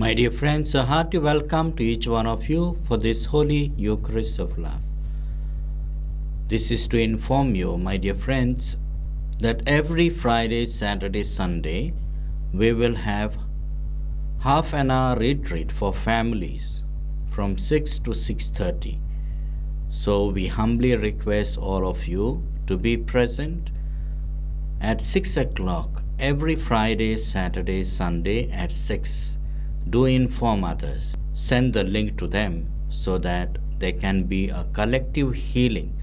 My dear friends, a hearty welcome to each one of you for this holy Eucharist of love. This is to inform you, my dear friends, that every Friday, Saturday, Sunday, we will have half an hour retreat for families from 6 to 6:30. So we humbly request all of you to be present at 6 o'clock every Friday, Saturday, Sunday at 6. Do inform others. Send the link to them so that there can be a collective healing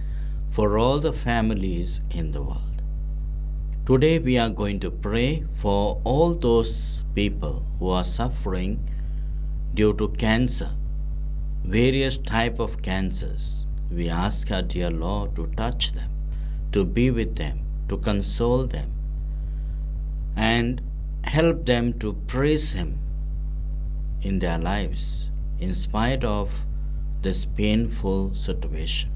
for all the families in the world. Today we are going to pray for all those people who are suffering due to cancer, various type of cancers. We ask our dear Lord to touch them, to be with them, to console them, and help them to praise Him in their lives in spite of this painful situation.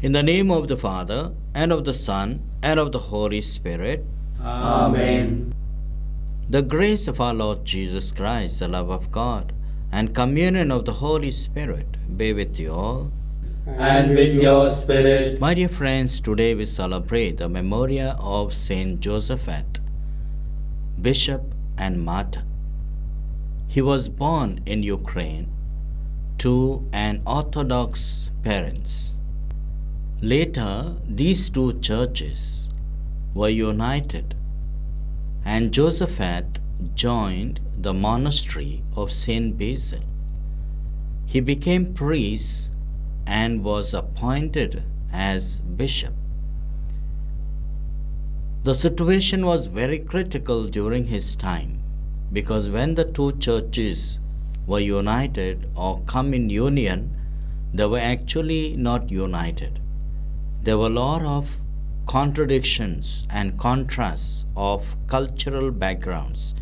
In the name of the Father, and of the Son, and of the Holy Spirit. Amen. The grace of our Lord Jesus Christ, the love of God, and communion of the Holy Spirit be with you all. And with your spirit. My dear friends, today we celebrate the memorial of Saint Josaphat, Bishop and Martyr. He was born in Ukraine to an Orthodox parents. Later, these two churches were united, and Josaphat joined the monastery of Saint Basil. He became priest and was appointed as bishop. The situation was very critical during his time, because when the two churches were united or come in union, they were actually not united. There were a lot of contradictions and contrasts of cultural backgrounds.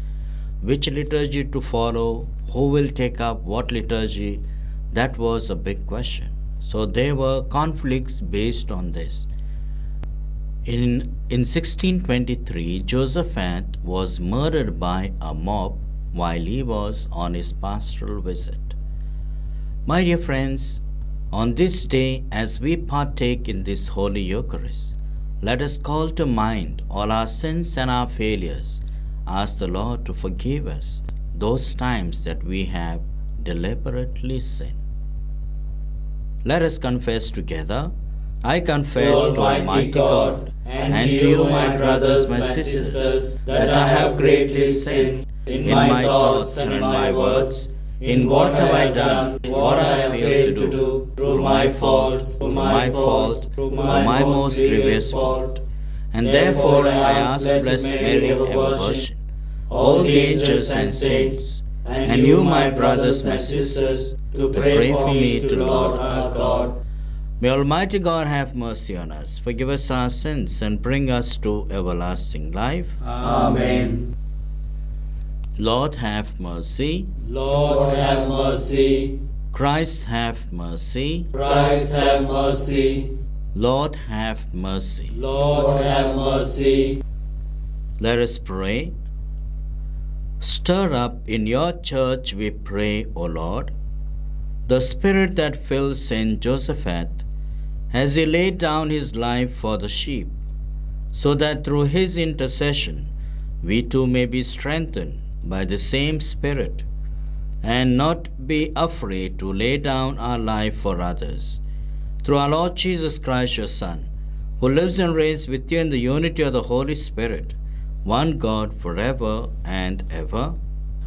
Which liturgy to follow, who will take up what liturgy, that was a big question. So there were conflicts based on this. In 1623, Josaphat was murdered by a mob while he was on his pastoral visit. My dear friends, on this day, as we partake in this Holy Eucharist, let us call to mind all our sins and our failures. Ask the Lord to forgive us those times that we have deliberately sinned. Let us confess together. I confess to Almighty God and to you, my brothers, my sisters, that I have greatly sinned in my thoughts and in my words, in what have I done, what I have failed to do, through my fault, through my most grievous fault. And therefore I ask Blessed Mary, ever Virgin, all the angels and saints, and you, my brothers, my sisters, to pray for me to Lord our God. May Almighty God have mercy on us, forgive us our sins, and bring us to everlasting life. Amen. Lord, have mercy. Lord, have mercy. Christ, have mercy. Christ, have mercy. Lord, have mercy. Lord, have mercy. Let us pray. Stir up in your church, we pray, O Lord, the spirit that fills Saint Josaphat as he laid down his life for the sheep, so that through his intercession we too may be strengthened by the same Spirit, and not be afraid to lay down our life for others. Through our Lord Jesus Christ, your Son, who lives and reigns with you in the unity of the Holy Spirit, one God forever and ever.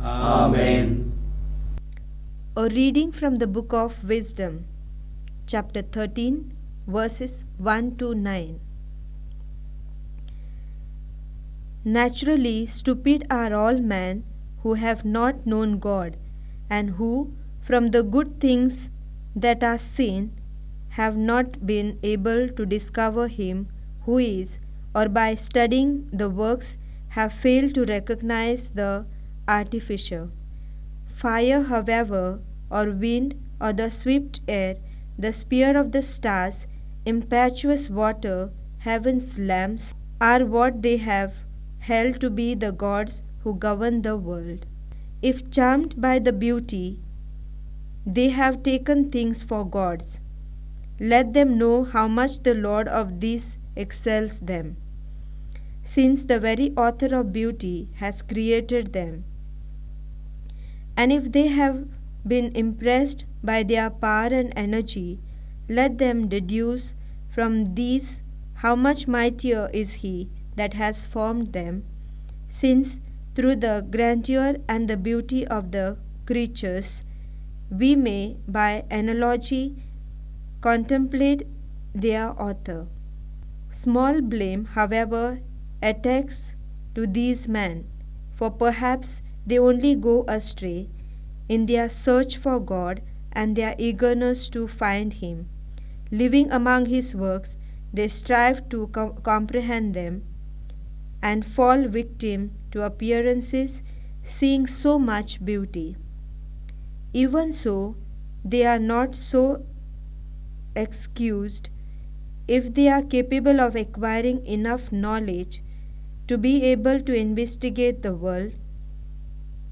Amen. A reading from the Book of Wisdom, chapter 13, verses 1 to 9. Naturally, stupid are all men who have not known God, and who, from the good things that are seen, have not been able to discover Him who is, or by studying the works have failed to recognize the artificer. Fire, however, or wind, or the swift air, the spear of the stars, impetuous water, heaven's lamps, are what they have held to be the gods who govern the world. If charmed by the beauty, they have taken things for gods. Let them know how much the Lord of these excels them, since the very author of beauty has created them. And if they have been impressed by their power and energy, let them deduce from these how much mightier is He that has formed them, since through the grandeur and the beauty of the creatures we may, by analogy, contemplate their author. Small blame, however, attacks to these men, for perhaps they only go astray in their search for God and their eagerness to find Him. Living among His works, they strive to comprehend them and fall victim to appearances, seeing so much beauty. Even so, they are not so excused if they are capable of acquiring enough knowledge to be able to investigate the world.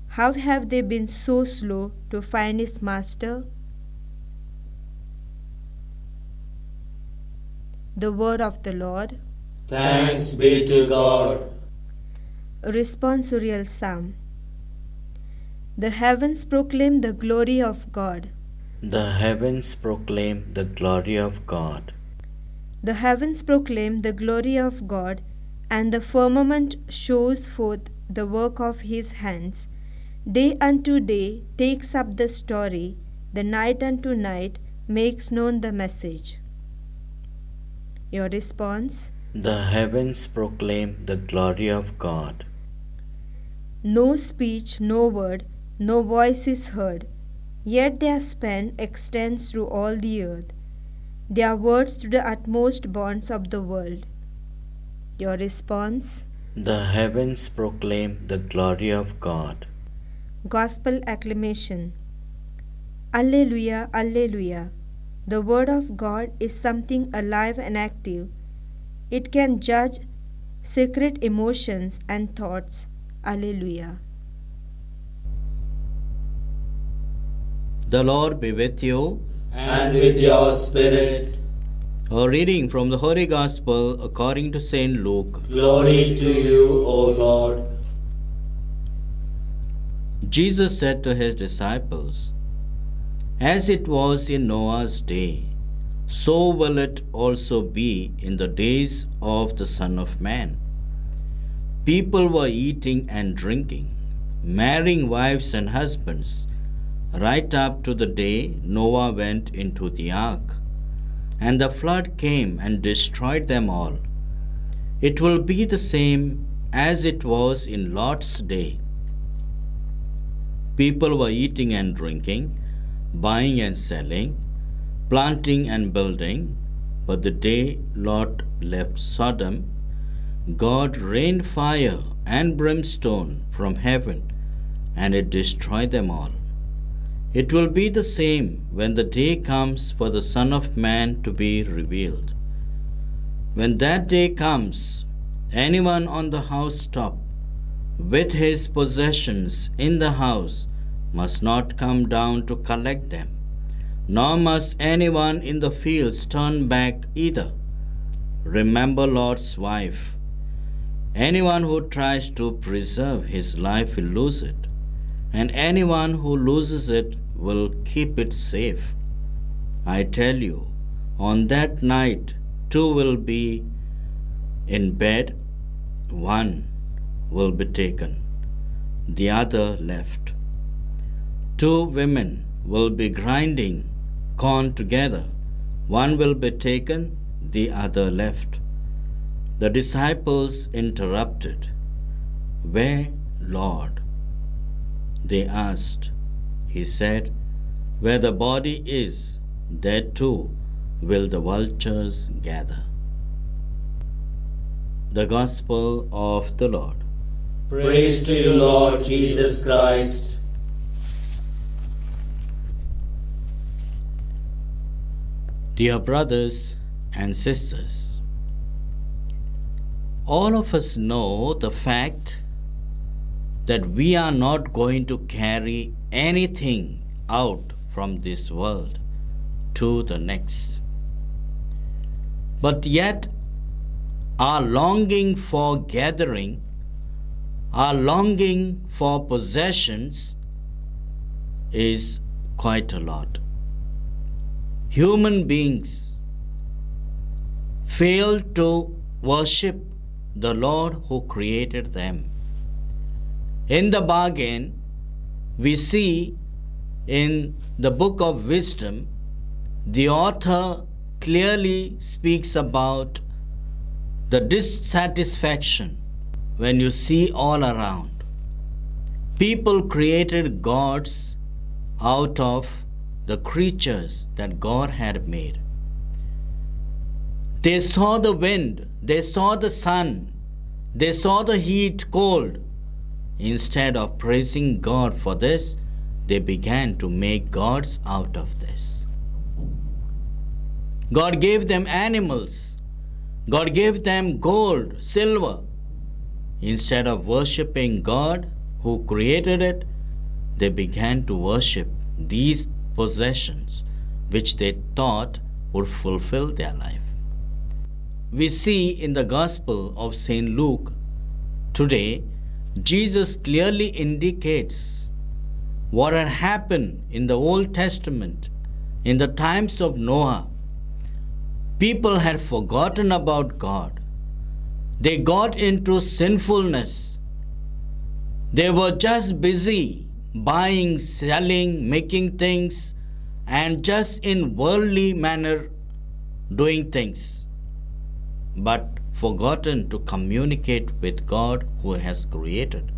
How have they been so slow to find His Master? The word of the Lord. Thanks be to God. A responsorial psalm. The heavens proclaim the glory of God. The heavens proclaim the glory of God. The heavens proclaim the glory of God, and the firmament shows forth the work of His hands. Day unto day takes up the story, the night unto night makes known the message. Your response? The heavens proclaim the glory of God. No speech, no word, no voice is heard, yet their span extends through all the earth, their words to the utmost bonds of the world. Your response? The heavens proclaim the glory of God. Gospel acclamation. Alleluia, Alleluia. The word of God is something alive and active. It can judge secret emotions and thoughts. Alleluia. The Lord be with you. And with your spirit. A reading from the Holy Gospel according to St. Luke. Glory to you, O Lord. Jesus said to His disciples, "As it was in Noah's day, so will it also be in the days of the Son of Man. People were eating and drinking, marrying wives and husbands, right up to the day Noah went into the ark, and the flood came and destroyed them all. It will be the same as it was in Lot's day. People were eating and drinking, buying and selling, planting and building, but the day Lot left Sodom, God rained fire and brimstone from heaven, and it destroyed them all. It will be the same when the day comes for the Son of Man to be revealed. When that day comes, anyone on the housetop with his possessions in the house must not come down to collect them, nor must anyone in the fields turn back either. Remember Lot's wife. Anyone who tries to preserve his life will lose it, and anyone who loses it will keep it safe. I tell you, on that night two will be in bed, one will be taken, the other left. Two women will be grinding corn together, one will be taken, the other left." The disciples interrupted. "Where, Lord?" they asked. He said, "Where the body is, there too will the vultures gather." The Gospel of the Lord. Praise to you, Lord Jesus Christ. Dear brothers and sisters, all of us know the fact that we are not going to carry anything out from this world to the next. But yet, our longing for gathering, our longing for possessions is quite a lot. Human beings fail to worship the Lord who created them. In the bargain, we see in the book of wisdom, the author clearly speaks about the dissatisfaction when you see all around. People created gods out of the creatures that God had made. They saw the wind, they saw the sun, they saw the heat, cold. Instead of praising God for this, they began to make gods out of this. God gave them animals. God gave them gold, silver. Instead of worshipping God who created it, they began to worship these possessions which they thought would fulfill their life. We see in the Gospel of St. Luke today, Jesus clearly indicates what had happened in the Old Testament in the times of Noah. People had forgotten about God. They got into sinfulness. They were just busy buying, selling, making things, and just in worldly manner doing things, but forgotten to communicate with God who has created.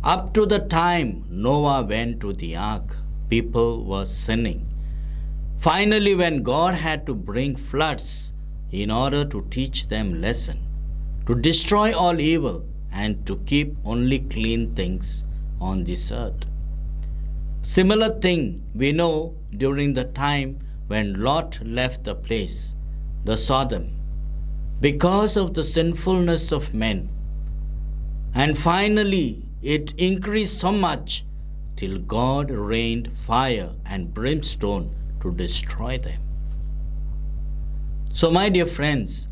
Up to the time Noah went to the ark, people were sinning. Finally, when God had to bring floods in order to teach them lesson, to destroy all evil and to keep only clean things on this earth. Similar thing we know during the time when Lot left the place, the Sodom, because of the sinfulness of men. And finally, it increased so much till God rained fire and brimstone to destroy them. So, my dear friends,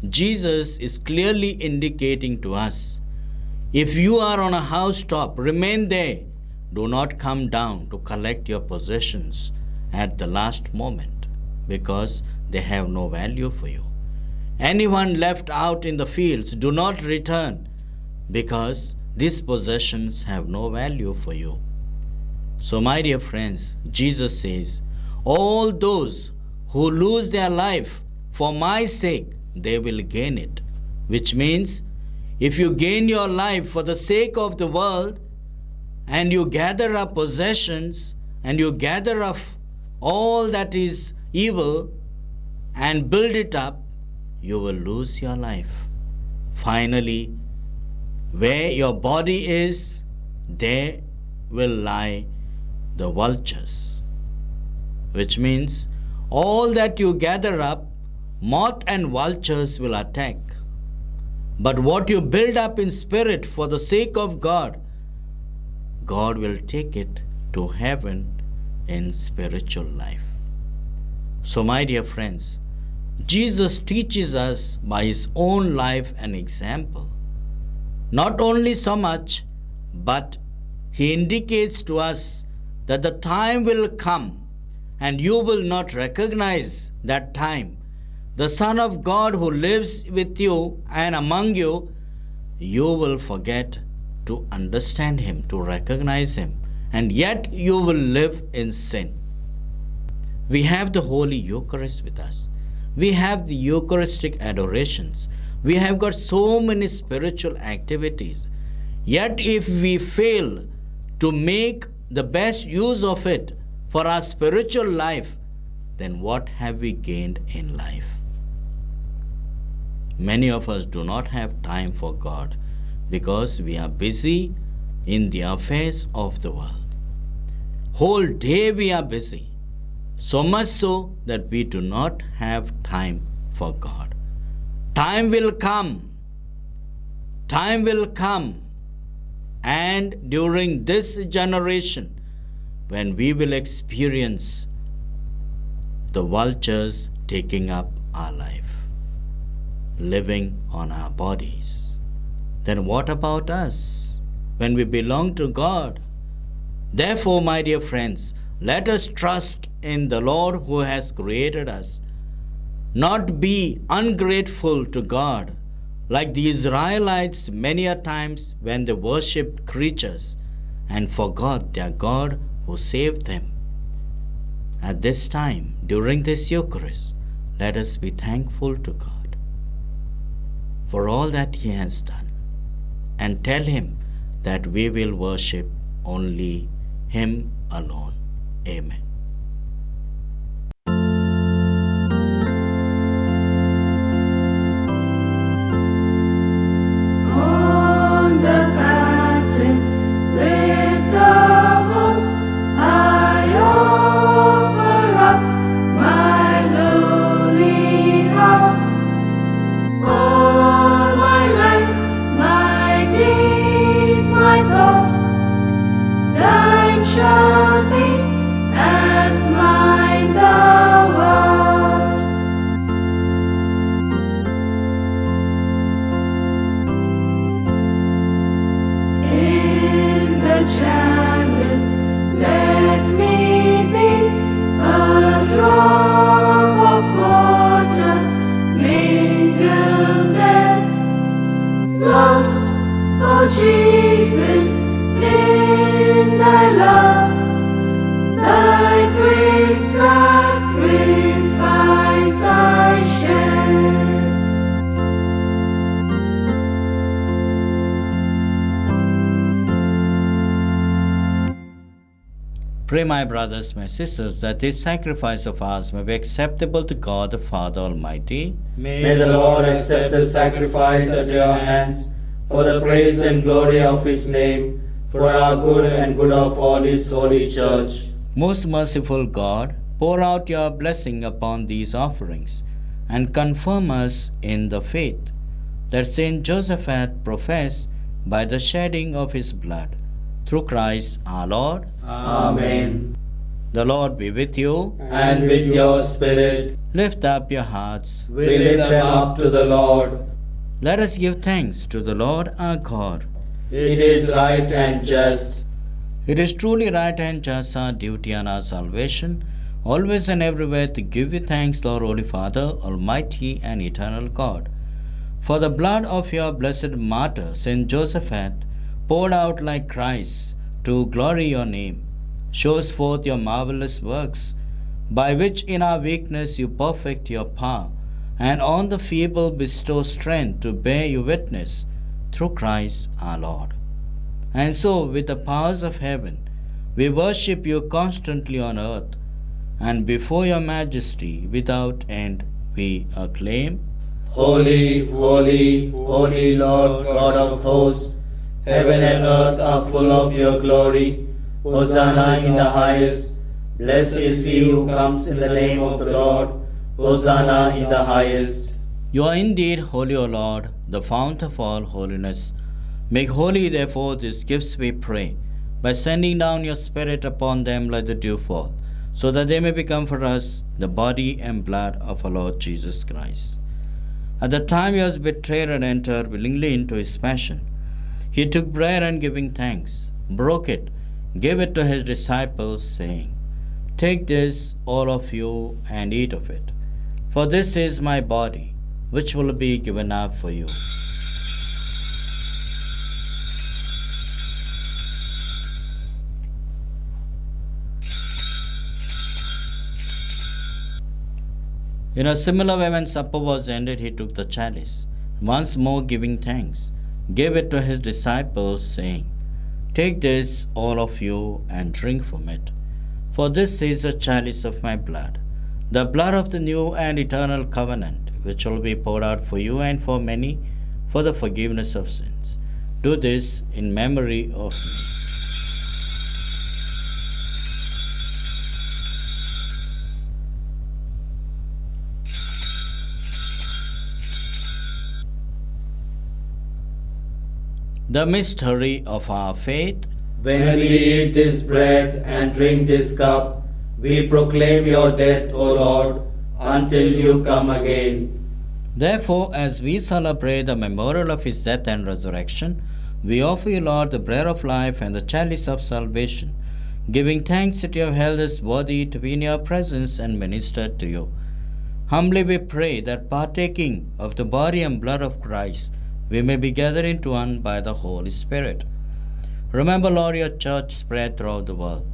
Jesus is clearly indicating to us, if you are on a housetop, remain there. Do not come down to collect your possessions at the last moment, because they have no value for you. Anyone left out in the fields, do not return, because these possessions have no value for you. So, my dear friends, Jesus says, all those who lose their life for my sake, they will gain it. Which means, if you gain your life for the sake of the world, and you gather up possessions, and you gather up all that is evil, and build it up, you will lose your life. Finally, where your body is, there will lie the vultures. Which means, all that you gather up, moth and vultures will attack. But what you build up in spirit for the sake of God, God will take it to heaven in spiritual life. So, my dear friends, Jesus teaches us by his own life and example. Not only so much, but he indicates to us that the time will come and you will not recognize that time. The Son of God who lives with you and among you, you will forget to understand him, to recognize him, and yet you will live in sin. We have the Holy Eucharist with us. We have the Eucharistic adorations. We have got so many spiritual activities. Yet if we fail to make the best use of it for our spiritual life, then what have we gained in life? Many of us do not have time for God because we are busy in the affairs of the world. Whole day we are busy, so much so that we do not have time for God. Time will come, and during this generation when we will experience the vultures taking up our life, living on our bodies. Then what about us when we belong to God? Therefore, my dear friends, let us trust in the Lord who has created us, not be ungrateful to God like the Israelites many a times when they worshipped creatures and forgot their God who saved them. At this time, during this Eucharist, let us be thankful to God for all that He has done and tell Him that we will worship only Him alone. Amen. On the pattern with the host, I offer up my lowly heart. All my life, my deeds, my thoughts, thine shall be, as mine thou art. In the chalice, let me be a drop of water mingled there. Lost, O Jesus, in thy love, thy great sacrifice I share. Pray, my brothers, my sisters, that this sacrifice of ours may be acceptable to God the Father Almighty. May the Lord accept the sacrifice at your hands for the praise and glory of His name, for our good and good of all His holy church. Most merciful God, pour out your blessing upon these offerings and confirm us in the faith that Saint Joseph hath professed by the shedding of his blood. Through Christ our Lord. Amen. The Lord be with you. And with your spirit, Lift up your hearts. we lift them up to the Lord. Let us give thanks to the Lord our God. It is right and just. It is truly right and just, our duty and our salvation, always and everywhere to give you thanks, Lord, Holy Father, Almighty and Eternal God. For the blood of your blessed martyr, Saint Joseph, hath poured out like Christ to glory your name, shows forth your marvelous works, by which in our weakness you perfect your power, and on the feeble bestow strength to bear you witness, through Christ our Lord. And so, with the powers of heaven, we worship you constantly on earth, and before your majesty without end we acclaim, Holy, holy, holy Lord God of hosts, heaven and earth are full of your glory. Hosanna in the highest. Blessed is he who comes in the name of the Lord. Hosanna in the highest. You are indeed holy, O Lord, the fount of all holiness. Make holy, therefore, these gifts, we pray, by sending down your Spirit upon them like the dewfall, so that they may become for us the body and blood of our Lord Jesus Christ. At the time he was betrayed and entered willingly into his passion, he took bread and giving thanks, broke it, gave it to his disciples, saying, Take this, all of you, and eat of it, for this is my body, which will be given up for you. In a similar way, when supper was ended, he took the chalice, once more giving thanks, gave it to his disciples, saying, Take this, all of you, and drink from it, for this is the chalice of my blood, the blood of the new and eternal covenant, which will be poured out for you and for many for the forgiveness of sins. Do this in memory of me. The mystery of our faith. When we eat this bread and drink this cup, we proclaim your death, O Lord, until you come again. Therefore, as we celebrate the memorial of his death and resurrection, we offer you, Lord, the bread of life and the chalice of salvation, giving thanks that you have held us worthy to be in your presence and ministered to you. Humbly we pray that, partaking of the body and blood of Christ, we may be gathered into one by the Holy Spirit. Remember, Lord, your church spread throughout the world,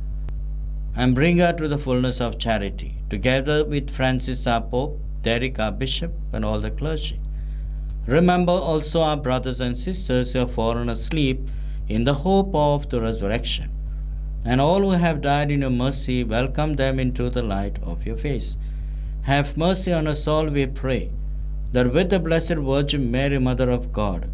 and bring her to the fullness of charity, together with Francis our Pope, Derek our Bishop, and all the clergy. Remember also our brothers and sisters who have fallen asleep in the hope of the resurrection, and all who have died in your mercy, welcome them into the light of your face. Have mercy on us all, we pray, that with the Blessed Virgin Mary, Mother of God,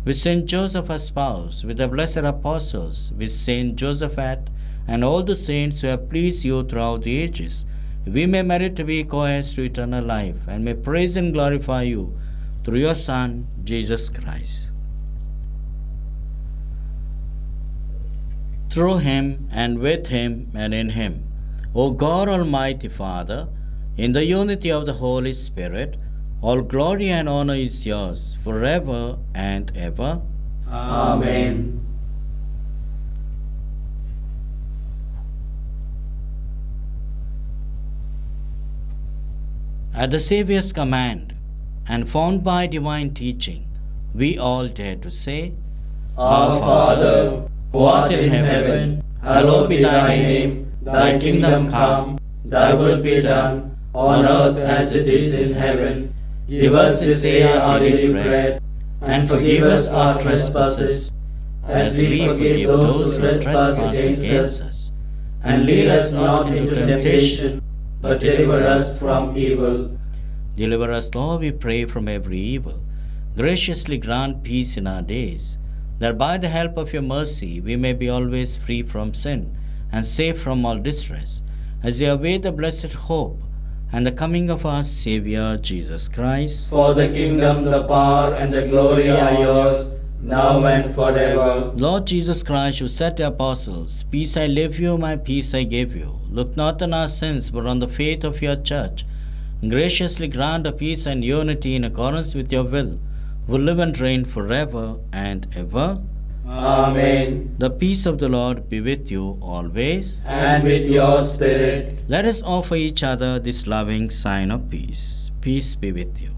with Saint Joseph our spouse, with the blessed apostles, with Saint Josephat, and all the saints who have pleased you throughout the ages, we may merit to be co-heirs to eternal life, and may praise and glorify you through your Son, Jesus Christ. Through him, and with him, and in him, O God, Almighty Father, in the unity of the Holy Spirit, all glory and honor is yours forever and ever. Amen. At the Saviour's command, and formed by divine teaching, we all dare to say, Our Father, who art in heaven, hallowed be thy name. Thy kingdom come, thy will be done, on earth as it is in heaven. Give us this day our daily bread, and forgive us our trespasses, as we forgive those who trespass against us. And lead us not into temptation, but deliver us from evil. Deliver us, Lord, we pray, from every evil. Graciously grant peace in our days, that by the help of your mercy we may be always free from sin and safe from all distress, as we await the blessed hope and the coming of our Saviour Jesus Christ. For the kingdom, the power, and the glory are yours, now and forever. Lord Jesus Christ, who said to the apostles, Peace I leave you, my peace I give you, look not on our sins, but on the faith of your church. Graciously grant a peace and unity in accordance with your will, who live and reign forever and ever. Amen. The peace of the Lord be with you always. And with your spirit. Let us offer each other this loving sign of peace. Peace be with you.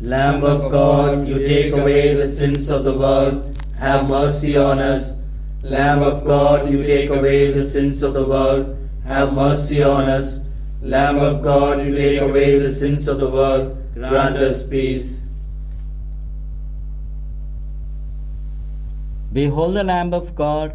Lamb of God, you take away the sins of the world, have mercy on us. Lamb of God, you take away the sins of the world, have mercy on us. Lamb of God, you take away the sins of the world, grant us peace. Behold the Lamb of God.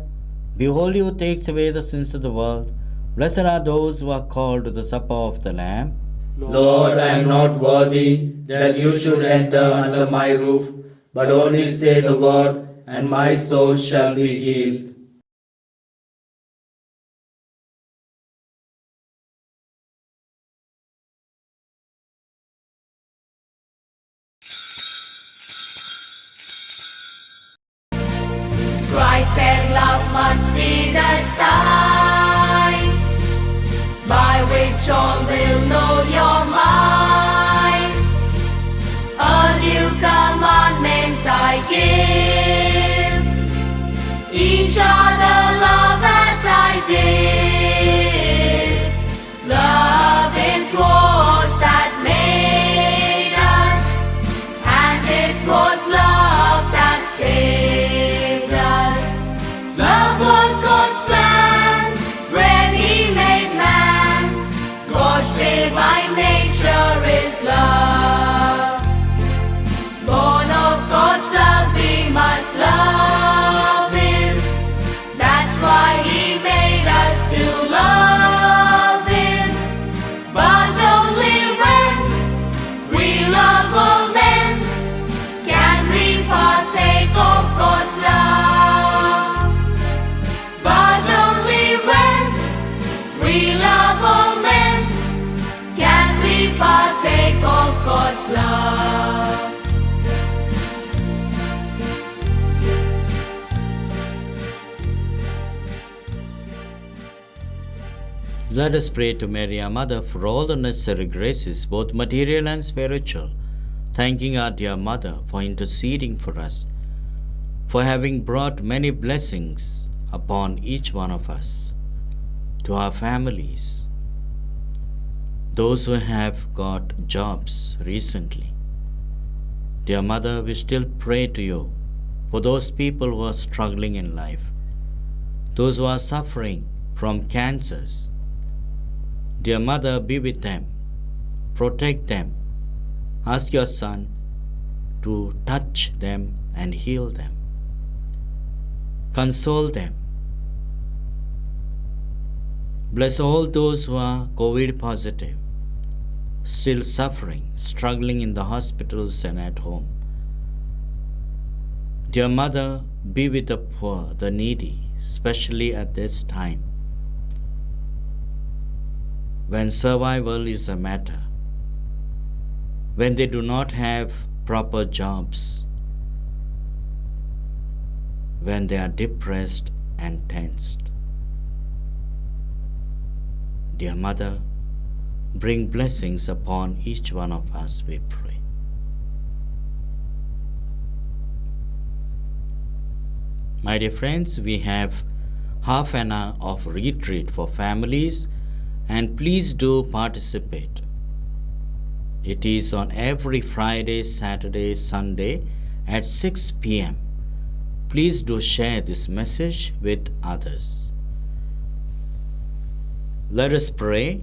Behold, he who takes away the sins of the world. Blessed are those who are called to the supper of the Lamb. Lord, I am not worthy that you should enter under my roof, but only say the word, and my soul shall be healed. Christ and love must be the sign by which all will know you're mine. A new commandment I give, each other love as I did. Love it was that made us, and it was love that saved us. Love was God's plan Let us pray to Mary, our Mother, for all the necessary graces, both material and spiritual, thanking our dear Mother for interceding for us, for having brought many blessings upon each one of us, to our families, those who have got jobs recently. Dear Mother, we still pray to you for those people who are struggling in life, those who are suffering from cancers. Dear Mother, be with them, protect them. Ask your Son to touch them and heal them. Console them. Bless all those who are COVID positive, still suffering, struggling in the hospitals and at home. Dear Mother, be with the poor, the needy, especially at this time, when survival is a matter, when they do not have proper jobs, when they are depressed and tensed. Dear Mother, bring blessings upon each one of us, we pray. My dear friends, we have half an hour of retreat for families, and please do participate. It is on every Friday, Saturday, Sunday at 6 p.m. Please do share this message with others. Let us pray.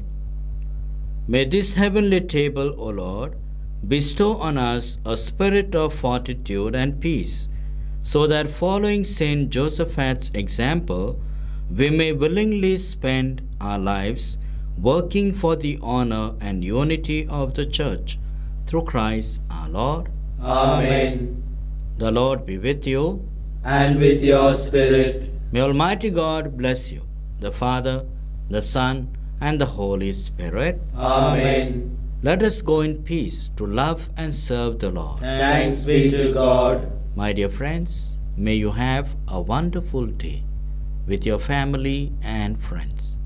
May this heavenly table, O Lord, bestow on us a spirit of fortitude and peace, so that following Saint Josaphat's example, we may willingly spend our lives working for the honor and unity of the Church, through Christ our Lord. Amen. The Lord be with you. And with your spirit. May Almighty God bless you, the Father, the Son, and the Holy Spirit. Amen. Let us go in peace to love and serve the Lord. Thanks be to God. My dear friends, may you have a wonderful day with your family and friends.